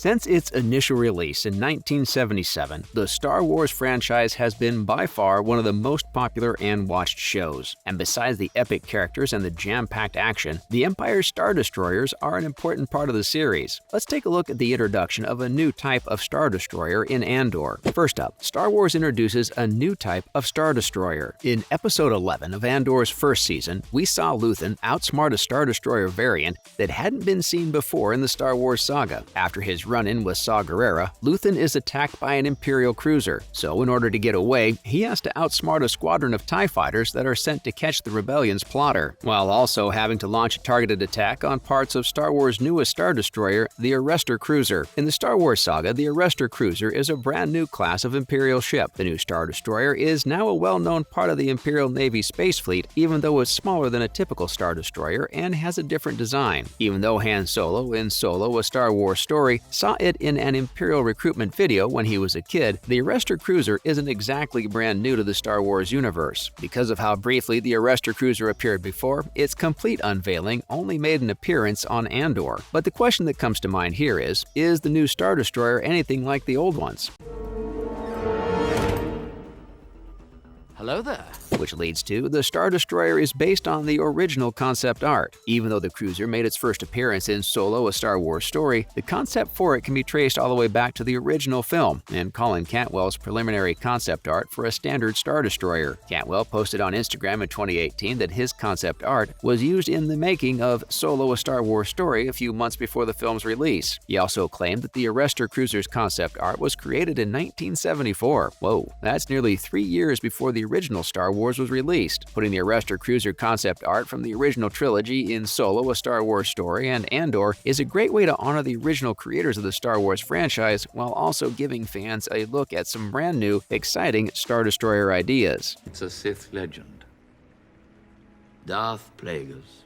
Since its initial release in 1977, the Star Wars franchise has been by far one of the most popular and watched shows. And besides the epic characters and the jam-packed action, the Empire's Star Destroyers are an important part of the series. Let's take a look at the introduction of a new type of Star Destroyer in Andor. First up, Star Wars introduces a new type of Star Destroyer. In Episode 11 of Andor's first season, we saw Luthen outsmart a Star Destroyer variant that hadn't been seen before in the Star Wars saga. After his run-in with Saw Gerrera, Luthen is attacked by an Imperial cruiser, so in order to get away, he has to outsmart a squadron of TIE fighters that are sent to catch the rebellion's plotter, while also having to launch a targeted attack on parts of Star Wars' newest Star Destroyer, the Arrestor cruiser. In the Star Wars saga, the Arrestor cruiser is a brand new class of Imperial ship. The new Star Destroyer is now a well-known part of the Imperial Navy space fleet, even though it's smaller than a typical Star Destroyer and has a different design. Even though Han Solo in Solo: A Star Wars Story saw it in an Imperial recruitment video when he was a kid, the Arrestor cruiser isn't exactly brand new to the Star Wars universe. Because of how briefly the Arrestor cruiser appeared before, its complete unveiling only made an appearance on Andor. But the question that comes to mind here is the new Star Destroyer anything like the old ones? Hello there. Which leads to, the Star Destroyer is based on the original concept art. Even though the cruiser made its first appearance in Solo: A Star Wars Story, the concept for it can be traced all the way back to the original film and Colin Cantwell's preliminary concept art for a standard Star Destroyer. Cantwell posted on Instagram in 2018 that his concept art was used in the making of Solo: A Star Wars Story a few months before the film's release. He also claimed that the Arrestor cruiser's concept art was created in 1974. Whoa, that's nearly 3 years before the original Star Wars was released. Putting the Arrestor cruiser concept art from the original trilogy in Solo: A Star Wars Story and Andor is a great way to honor the original creators of the Star Wars franchise while also giving fans a look at some brand new, exciting Star Destroyer ideas. It's a Sith legend. Darth Plagueis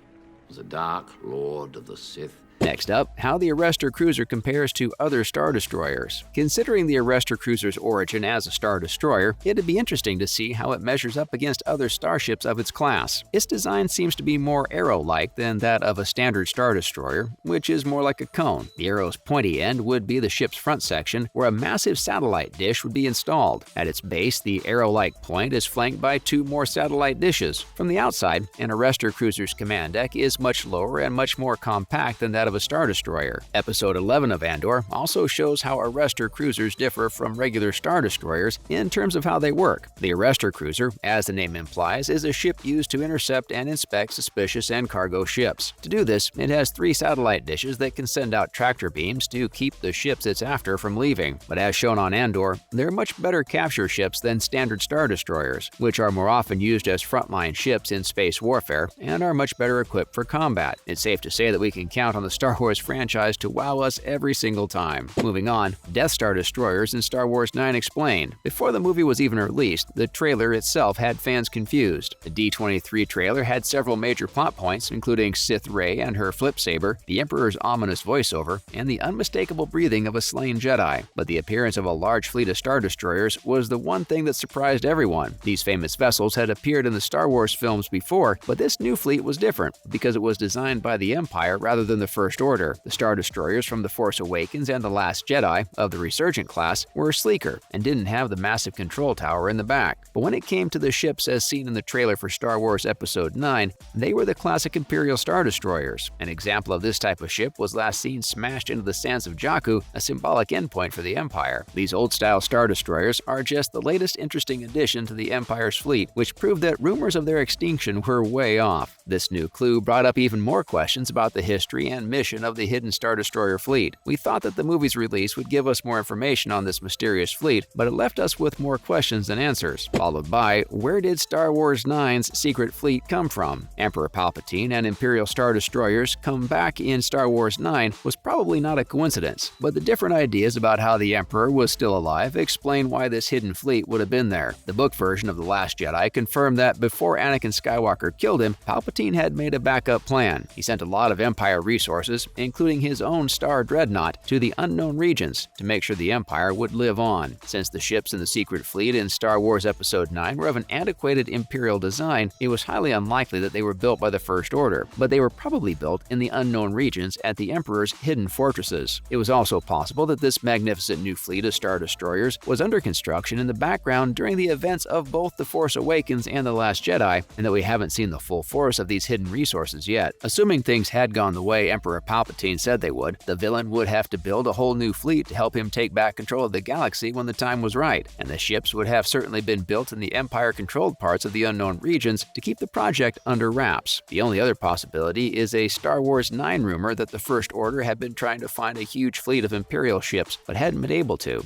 was a dark lord of the Sith. Next up, how the Arrestor cruiser compares to other Star Destroyers. Considering the Arrestor cruiser's origin as a Star Destroyer, it'd be interesting to see how it measures up against other starships of its class. Its design seems to be more arrow-like than that of a standard Star Destroyer, which is more like a cone. The arrow's pointy end would be the ship's front section, where a massive satellite dish would be installed. At its base, the arrow-like point is flanked by 2 more satellite dishes. From the outside, an Arrestor cruiser's command deck is much lower and much more compact than that of a Star Destroyer. Episode 11 of Andor also shows how Arrestor cruisers differ from regular Star Destroyers in terms of how they work. The Arrestor cruiser, as the name implies, is a ship used to intercept and inspect suspicious and cargo ships. To do this, it has 3 satellite dishes that can send out tractor beams to keep the ships it's after from leaving. But as shown on Andor, they're much better capture ships than standard Star Destroyers, which are more often used as frontline ships in space warfare and are much better equipped for combat. It's safe to say that we can count on the Star Wars franchise to wow us every single time. Moving on, Death Star Destroyers in Star Wars 9 explained. Before the movie was even released, the trailer itself had fans confused. The D23 trailer had several major plot points, including Sith Rey and her flip saber, the Emperor's ominous voiceover, and the unmistakable breathing of a slain Jedi. But the appearance of a large fleet of Star Destroyers was the one thing that surprised everyone. These famous vessels had appeared in the Star Wars films before, but this new fleet was different because it was designed by the Empire rather than the First Order. The Star Destroyers from The Force Awakens and The Last Jedi of the Resurgent class were sleeker and didn't have the massive control tower in the back. But when it came to the ships as seen in the trailer for Star Wars Episode 9, they were the classic Imperial Star Destroyers. An example of this type of ship was last seen smashed into the sands of Jakku, a symbolic endpoint for the Empire. These old-style Star Destroyers are just the latest interesting addition to the Empire's fleet, which proved that rumors of their extinction were way off. This new clue brought up even more questions about the history and mission of the hidden Star Destroyer fleet. We thought that the movie's release would give us more information on this mysterious fleet, but it left us with more questions than answers. Followed by, where did Star Wars 9's secret fleet come from? Emperor Palpatine and Imperial Star Destroyers come back in Star Wars 9 was probably not a coincidence, but the different ideas about how the Emperor was still alive explain why this hidden fleet would have been there. The book version of The Last Jedi confirmed that before Anakin Skywalker killed him, Palpatine had made a backup plan. He sent a lot of Empire resources resources, including his own Star Dreadnought, to the unknown regions to make sure the Empire would live on. Since the ships in the Secret Fleet in Star Wars Episode 9 were of an antiquated Imperial design, it was highly unlikely that they were built by the First Order, but they were probably built in the unknown regions at the Emperor's hidden fortresses. It was also possible that this magnificent new fleet of Star Destroyers was under construction in the background during the events of both The Force Awakens and The Last Jedi, and that we haven't seen the full force of these hidden resources yet. Assuming things had gone the way Emperor Palpatine said they would, the villain would have to build a whole new fleet to help him take back control of the galaxy when the time was right, and the ships would have certainly been built in the Empire-controlled parts of the unknown regions to keep the project under wraps. The only other possibility is a Star Wars 9 rumor that the First Order had been trying to find a huge fleet of Imperial ships, but hadn't been able to.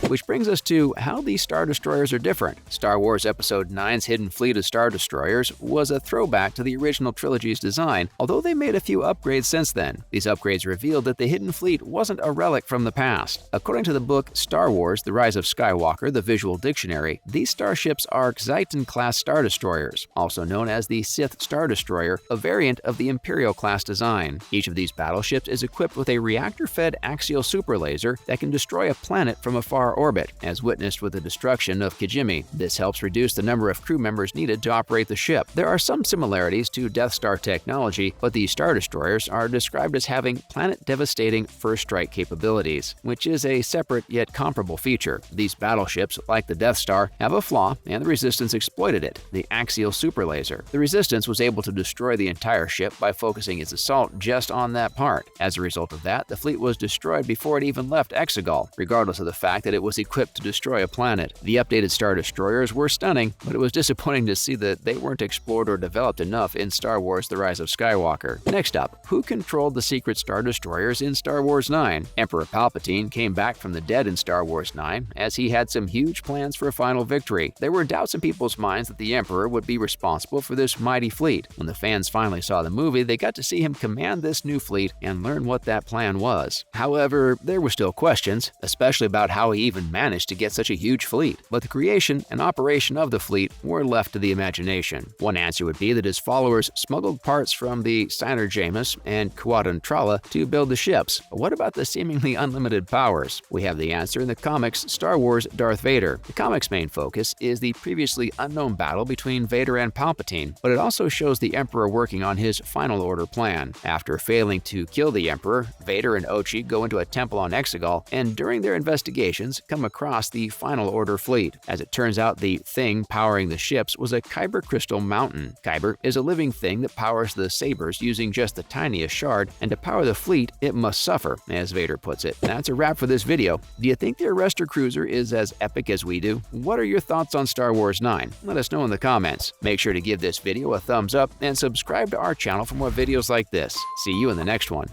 Which brings us to how these Star Destroyers are different. Star Wars Episode 9's hidden fleet of Star Destroyers was a throwback to the original trilogy's design, although they made a few upgrades since then. These upgrades revealed that the hidden fleet wasn't a relic from the past. According to the book Star Wars: The Rise of Skywalker, the Visual Dictionary, these starships are Xiton-class Star Destroyers, also known as the Sith Star Destroyer, a variant of the Imperial-class design. Each of these battleships is equipped with a reactor-fed axial superlaser that can destroy a planet from a far orbit, as witnessed with the destruction of Kijimi. This helps reduce the number of crew members needed to operate the ship. There are some similarities to Death Star technology, but these Star Destroyers are described as having planet-devastating first strike capabilities, which is a separate yet comparable feature. These battleships, like the Death Star, have a flaw, and the Resistance exploited it: the axial superlaser. The Resistance was able to destroy the entire ship by focusing its assault just on that part. As a result of that, the fleet was destroyed before it even left Exegol, regardless of the fact that it was equipped to destroy a planet. The updated Star Destroyers were stunning, but it was disappointing to see that they weren't explored or developed enough in Star Wars: The Rise of Skywalker. Next up, who controlled the secret Star Destroyers in Star Wars 9? Emperor Palpatine came back from the dead in Star Wars 9, as he had some huge plans for a final victory. There were doubts in people's minds that the Emperor would be responsible for this mighty fleet. When the fans finally saw the movie, they got to see him command this new fleet and learn what that plan was. However, there were still questions, especially about how he even managed to get such a huge fleet, but the creation and operation of the fleet were left to the imagination. One answer would be that his followers smuggled parts from the Sinar Jamus and Kuatan Tralla to build the ships. But what about the seemingly unlimited powers? We have the answer in the comics Star Wars: Darth Vader. The comic's main focus is the previously unknown battle between Vader and Palpatine, but it also shows the Emperor working on his Final Order plan. After failing to kill the Emperor, Vader and Ochi go into a temple on Exegol, and during their investigations come across the Final Order fleet. As it turns out, the thing powering the ships was a Kyber crystal mountain. Kyber is a living thing that powers the sabers using just the tiniest shard, and to power the fleet, it must suffer, as Vader puts it. That's a wrap for this video. Do you think the Arrestor Cruiser is as epic as we do? What are your thoughts on Star Wars 9? Let us know in the comments. Make sure to give this video a thumbs up and subscribe to our channel for more videos like this. See you in the next one.